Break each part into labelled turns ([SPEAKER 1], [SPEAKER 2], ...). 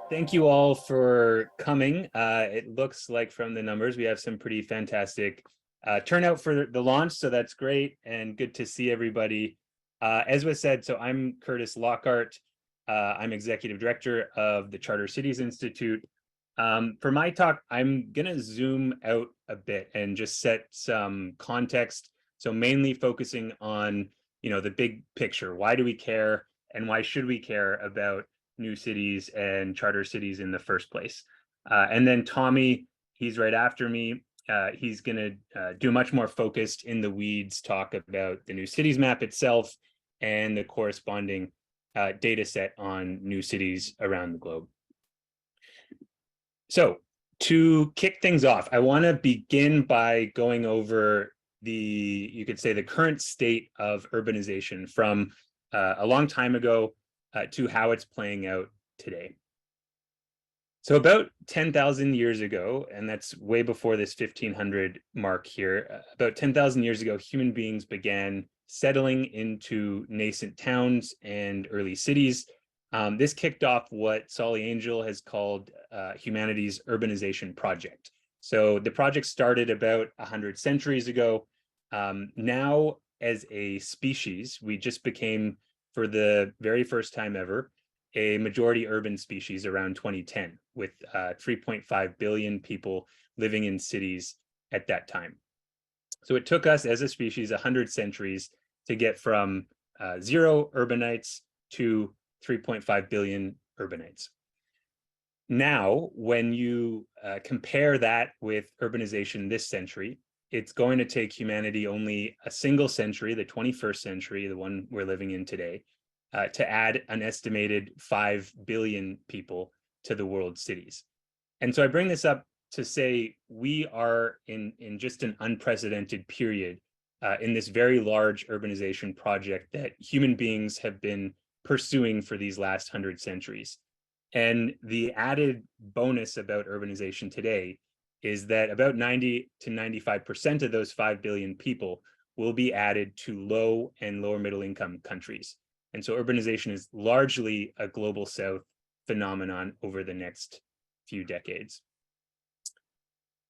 [SPEAKER 1] Thank you all for coming. It looks like from the numbers, we have some pretty fantastic turnout for the launch, so that's great and good to see everybody. As was said, so I'm Kurtis Lockhart. I'm Executive Director of the Charter Cities Institute. For my talk, I'm gonna zoom out a bit and just set some context. So mainly focusing on, the big picture. Why do we care and why should we care about new cities and charter cities in the first place? And then Tommy, he's right after me. He's going to do much more focused in the weeds talk about the new cities map itself and the corresponding data set on new cities around the globe. So to kick things off, I want to begin by going over you could say the current state of urbanization from a long time ago to how it's playing out today. So about 10,000 years ago, and that's way before this 1500 mark here, about 10,000 years ago, human beings began settling into nascent towns and early cities. This kicked off what Solly Angel has called humanity's urbanization project. So the project started about 100 centuries ago. Now, as a species, we just became, for the very first time ever, a majority urban species around 2010, with 3.5 billion people living in cities at that time. So it took us as a species 100 centuries to get from 0 urbanites to 3.5 billion urbanites. Now, when you compare that with urbanization this century, it's going to take humanity only a single century, the 21st century, the one we're living in today, to add an estimated 5 billion people to the world's cities. And so I bring this up to say we are in just an unprecedented period in this very large urbanization project that human beings have been pursuing for these last 100 centuries. And the added bonus about urbanization today is that about 90 to 95% of those 5 billion people will be added to low and lower middle income countries. And so urbanization is largely a global south phenomenon over the next few decades.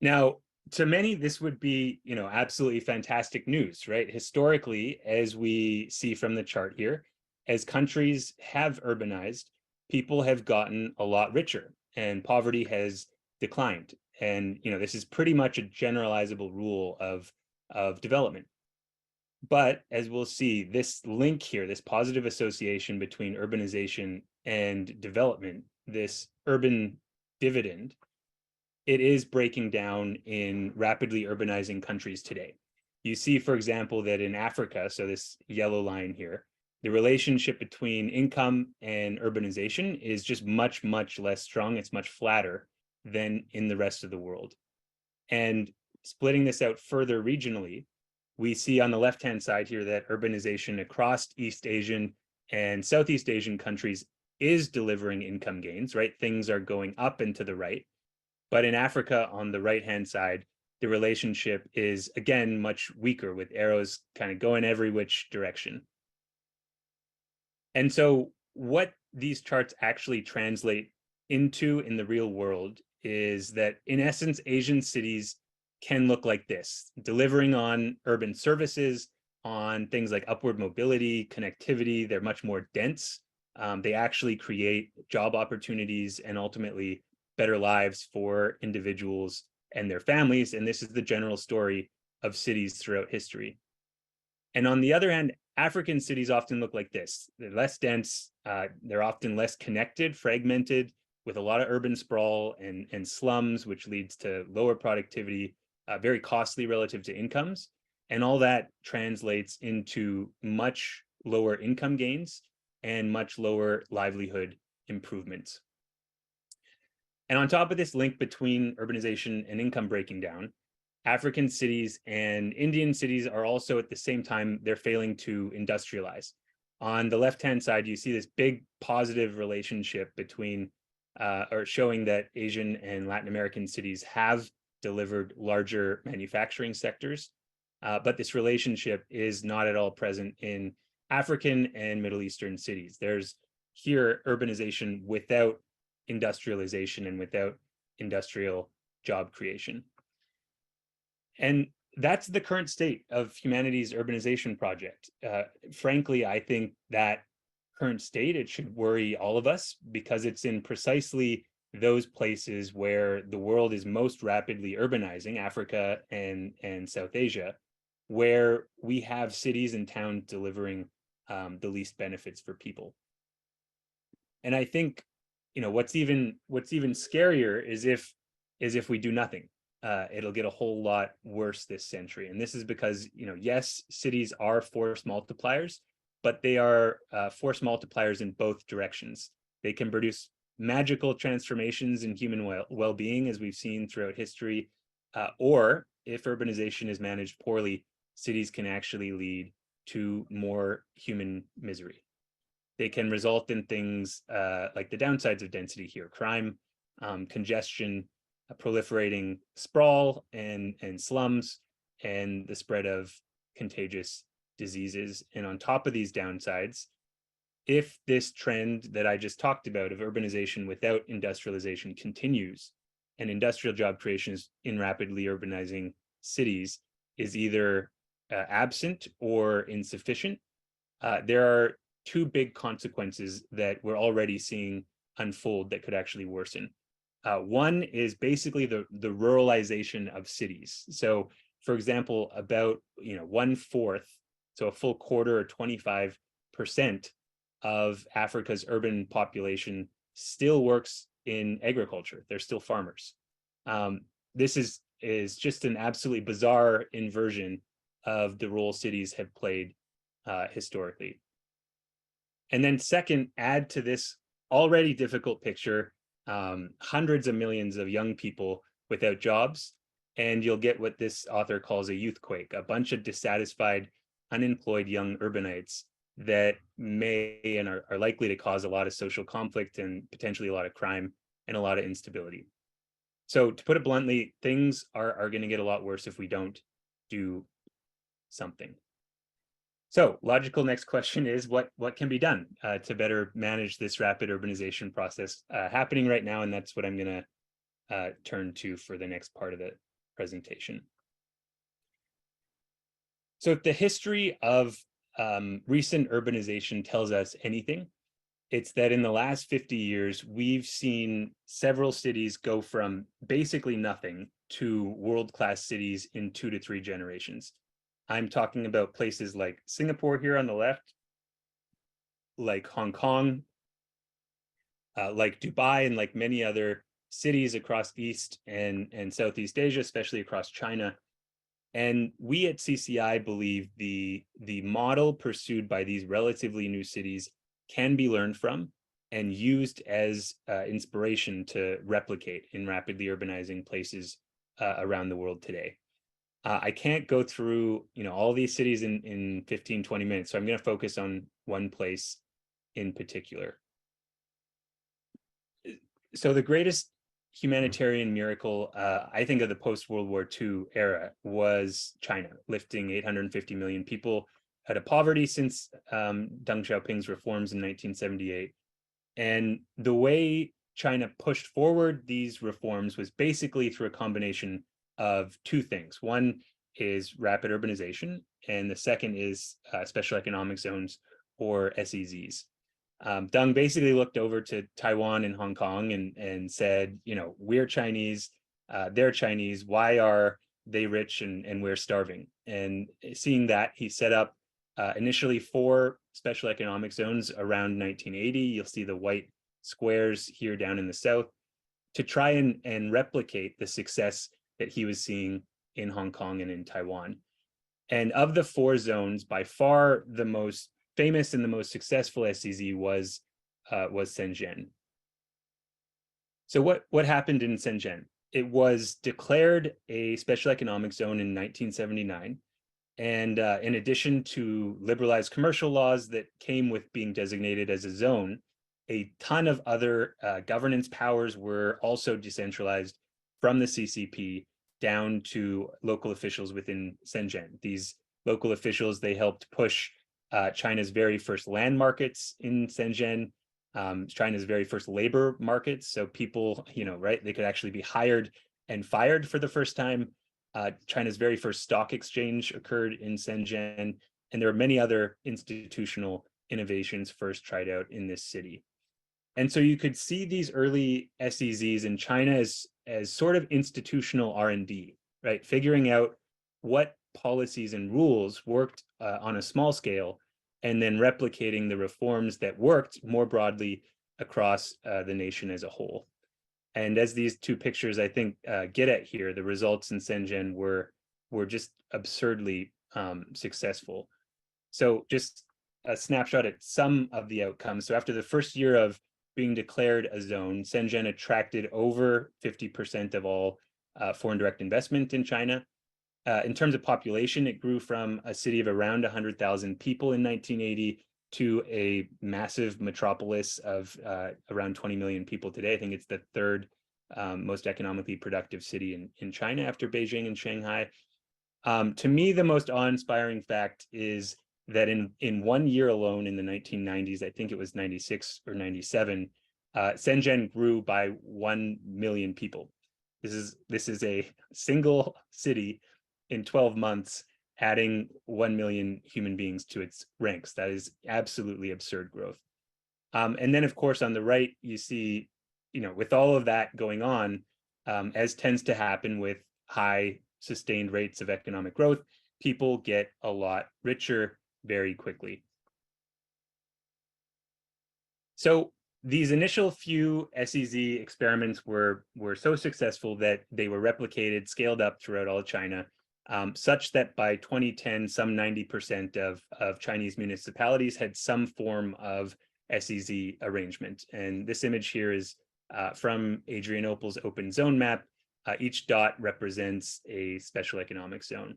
[SPEAKER 1] Now, to many, this would be, absolutely fantastic news, right? Historically, as we see from the chart here, as countries have urbanized, people have gotten a lot richer and poverty has declined. And, this is pretty much a generalizable rule of development. But as we'll see, this link here, this positive association between urbanization and development, this urban dividend, it is breaking down in rapidly urbanizing countries today. You see, for example, that in Africa, so this yellow line here, the relationship between income and urbanization is just much, much less strong. It's much flatter than in the rest of the world. And splitting this out further regionally, we see on the left-hand side here that urbanization across East Asian and Southeast Asian countries is delivering income gains, right? Things are going up and to the right. But in Africa, on the right-hand side, the relationship is, again, much weaker, with arrows kind of going every which direction. And so what these charts actually translate into in the real world is that, in essence, Asian cities can look like this, delivering on urban services, on things like upward mobility, connectivity. They're much more dense. They actually create job opportunities and ultimately better lives for individuals and their families. And this is the general story of cities throughout history. And on the other hand, African cities often look like this. They're less dense, they're often less connected, fragmented, with a lot of urban sprawl and slums, which leads to lower productivity, very costly relative to incomes. And all that translates into much lower income gains and much lower livelihood improvements. And on top of this link between urbanization and income breaking down, African cities and Indian cities are also, at the same time, they're failing to industrialize. On the left-hand side, you see this big positive relationship between, or showing that Asian and Latin American cities have delivered larger manufacturing sectors, but this relationship is not at all present in African and Middle Eastern cities. There's here urbanization without industrialization and without industrial job creation. And that's the current state of humanity's urbanization project. Frankly, I think that current state, it should worry all of us, because it's in precisely those places where the world is most rapidly urbanizing, Africa and South Asia, where we have cities and towns delivering the least benefits for people. And I think, what's even scarier is if we do nothing. It'll get a whole lot worse this century. And this is because, yes, cities are force multipliers, but they are force multipliers in both directions. They can produce magical transformations in human well-being, as we've seen throughout history, or if urbanization is managed poorly, cities can actually lead to more human misery. They can result in things like the downsides of density here: crime, congestion, proliferating sprawl and slums, and the spread of contagious diseases. And on top of these downsides, if this trend that I just talked about of urbanization without industrialization continues, and industrial job creations in rapidly urbanizing cities is either absent or insufficient, there are two big consequences that we're already seeing unfold that could actually worsen. One is basically the ruralization of cities. So, for example, about 1/4, so a full quarter or 25% of Africa's urban population still works in agriculture. They're still farmers. This is just an absolutely bizarre inversion of the role cities have played historically. And then second, add to this already difficult picture hundreds of millions of young people without jobs, and you'll get what this author calls a youth quake, a bunch of dissatisfied, unemployed young urbanites that may and are likely to cause a lot of social conflict and potentially a lot of crime and a lot of instability. So to put it bluntly, things are going to get a lot worse if we don't do something. So logical next question is, what can be done to better manage this rapid urbanization process happening right now? And that's what I'm going to turn to for the next part of the presentation. So if the history of recent urbanization tells us anything, it's that in the last 50 years, we've seen several cities go from basically nothing to world-class cities in 2 to 3 generations. I'm talking about places like Singapore here on the left, like Hong Kong, like Dubai, and like many other cities across East and Southeast Asia, especially across China. And we at CCI believe the model pursued by these relatively new cities can be learned from and used as inspiration to replicate in rapidly urbanizing places around the world today. I can't go through all these cities in 15, 20 minutes, so I'm going to focus on one place in particular. So the greatest humanitarian miracle, I think, of the post-World War II era was China, lifting 850 million people out of poverty since Deng Xiaoping's reforms in 1978. And the way China pushed forward these reforms was basically through a combination of two things. One is rapid urbanization, and the second is special economic zones, or SEZs. Deng basically looked over to Taiwan and Hong Kong and said, we're Chinese, they're Chinese, why are they rich and we're starving? And seeing that, he set up initially 4 special economic zones around 1980. You'll see the white squares here down in the south, to try and replicate the success that he was seeing in Hong Kong and in Taiwan. And of the 4 zones, by far the most famous and the most successful SEZ was Shenzhen. So what happened in Shenzhen? It was declared a special economic zone in 1979. And in addition to liberalized commercial laws that came with being designated as a zone, a ton of other governance powers were also decentralized from the CCP down to local officials within Shenzhen. These local officials, they helped push China's very first land markets in Shenzhen. China's very first labor markets. So people, right, they could actually be hired and fired for the first time. China's very first stock exchange occurred in Shenzhen, and there are many other institutional innovations first tried out in this city. And so you could see these early SEZs in China as sort of institutional R&D, right? Figuring out what policies and rules worked on a small scale, and then replicating the reforms that worked more broadly across the nation as a whole. And as these two pictures, I think, get at here, the results in Shenzhen were just absurdly successful. So just a snapshot at some of the outcomes. So after the first year of being declared a zone, Shenzhen attracted over 50% of all foreign direct investment in China. In terms of population, it grew from a city of around 100,000 people in 1980 to a massive metropolis of around 20 million people today. I think it's the third most economically productive city in China after Beijing and Shanghai. To me, the most awe-inspiring fact is that in 1 year alone in the 1990s, I think it was 96 or 97, Shenzhen grew by 1 million people. This is a single city in 12 months adding 1 million human beings to its ranks. That is absolutely absurd growth. And then, of course, on the right, you see, with all of that going on, as tends to happen with high sustained rates of economic growth, people get a lot richer very quickly. So these initial few SEZ experiments were so successful that they were replicated, scaled up throughout all of China, such that by 2010, some 90% of Chinese municipalities had some form of SEZ arrangement. And this image here is from Adrian Opel's open zone map. Each dot represents a special economic zone.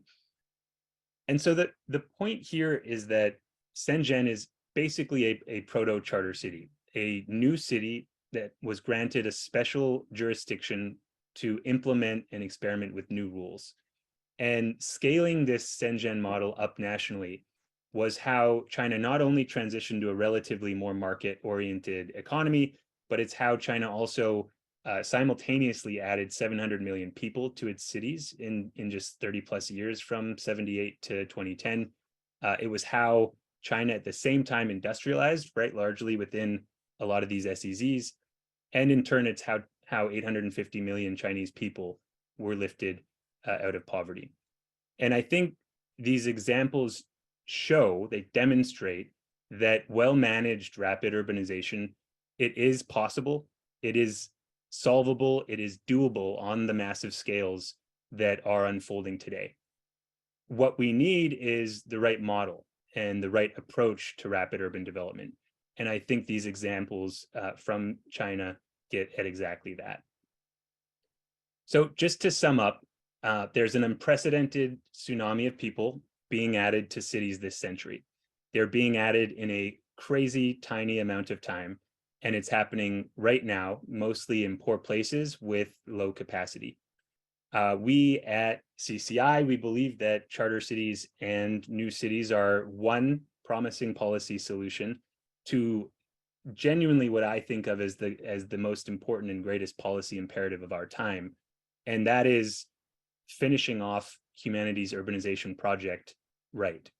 [SPEAKER 1] And so the point here is that Shenzhen is basically a proto-charter city, a new city that was granted a special jurisdiction to implement and experiment with new rules. And scaling this Shenzhen model up nationally was how China not only transitioned to a relatively more market-oriented economy, but it's how China also simultaneously added 700 million people to its cities in just 30 plus years from 78 to 2010. It was how China at the same time industrialized, right, largely within a lot of these SEZs. And in turn, it's how 850 million Chinese people were lifted out of poverty. And I think these examples they demonstrate that well-managed rapid urbanization, it is possible, it is solvable, it is doable on the massive scales that are unfolding today. What we need is the right model and the right approach to rapid urban development. And I think these examples from China get at exactly that. So just to sum up, there's an unprecedented tsunami of people being added to cities this century. They're being added in a crazy tiny amount of time. And it's happening right now, mostly in poor places with low capacity. We at CCI, we believe that charter cities and new cities are one promising policy solution to genuinely what I think of as the most important and greatest policy imperative of our time. And that is finishing off humanity's urbanization project right.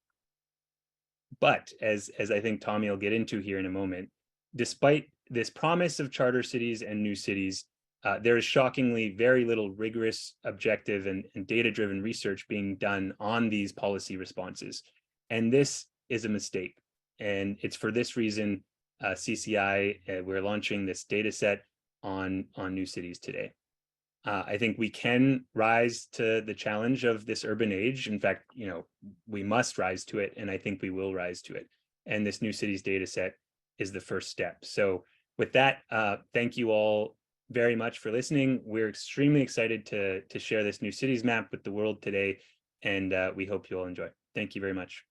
[SPEAKER 1] But as I think Tommy will get into here in a moment, despite this promise of charter cities and new cities, there is shockingly very little rigorous, objective, and data-driven research being done on these policy responses. And this is a mistake. And it's for this reason, CCI, we're launching this data set on new cities today. I think we can rise to the challenge of this urban age. In fact, we must rise to it, and I think we will rise to it. And this new cities data set is the first step. So with that, thank you all very much for listening. We're extremely excited to share this new cities map with the world today, and we hope you all enjoy. Thank you very much.